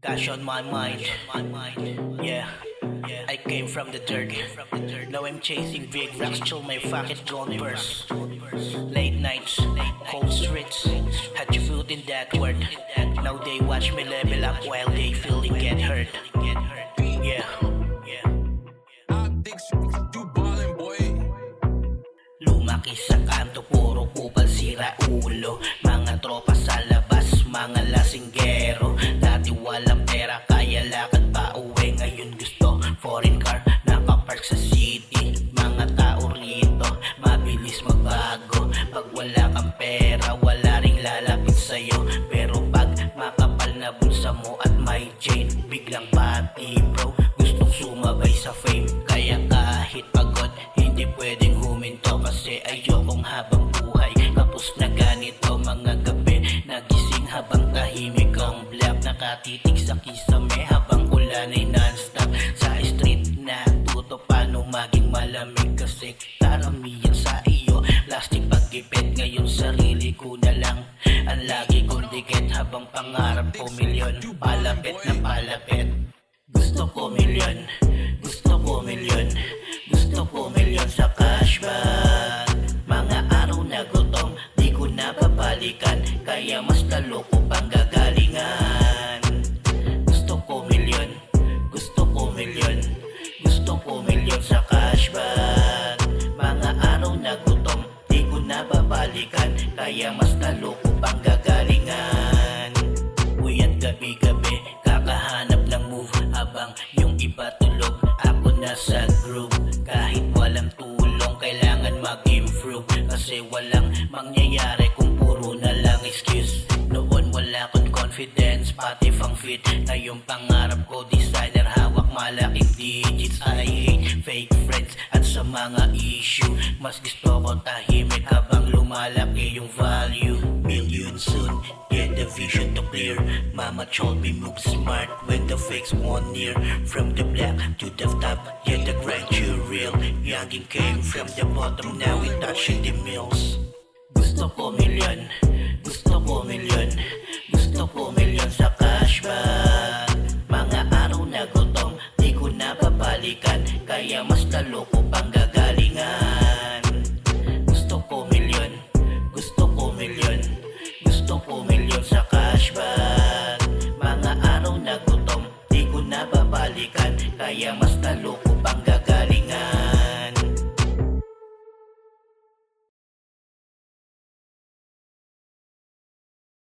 Cash on my mind. Yeah, I came from the dirt. Now I'm chasing big racks till my pocket gone burst. Late nights, cold streets. Had your foot in that word. Now they watch me level up while they feeling get hurt. Yeah. Lumaki sa kanto, puro kupal, sira ulo. Mga tropa sa labas, mga lasinggero. Dati walang pera, kaya lakad pa uwi. Ngayon gusto, foreign car, nakapark sa city. Mga tao rito, mabilis magbago. Pag wala kang pera, wala ring lalapit sa'yo. Pero pag makapal na bulsa mo at may chain, biglang pati bro, gustong sumabay sa fame. Kaya kahit pagod, hindi pwedeng huminto. Kasi ayokong habang buhay kapos na ganito. Mga gabi nagising habang tahimik ang black. Nakatitig sa kisame habang ulan ay non-stop. Sa street natuto paano maging malamig. Kasi karamihan sa iyo plastic pagkipit. Ngayon sarili ko na lang ang lagi kong dikit. Habang pangarap ko milyon, palapit na palapit. Gusto ko milyon, gusto ko milyon, gusto ko milyon sa cash bag. Mga araw na gutom, di ko na babalikan. Kaya mas lalo ko pang gagalingan. Gusto ko milyon, gusto ko milyon, gusto ko milyon sa cash bag. Mga araw na gutom, di ko na babalikan. Kaya mas lalo ko pang gagalingan. Uy at gabi-gabi, kakahanap ng move. Habang yung iba tulog, ako nasa groove. Kahit walang tulong, kailangan mag-improve. Kasi walang mangyayari kung puro na lang excuse. Noon wala akong confidence, pati pang fit. Ngayong pangarap ko, designer, hawak malaking digits. I hate fake friends at sa mga issue. Mas gusto ko tahimik habang lumalaki yung value. Million soon, get the vision to clear. Mama told me move smart when the fakes won't near. From the black to the top, yeah the grind you real. Youngin came from the bottom, now we touching the mills. Gusto ko milyon, gusto ko milyon, gusto ko milyon sa cash bag. Mga araw na gutom, di ko na babalikan. Kaya mas lalo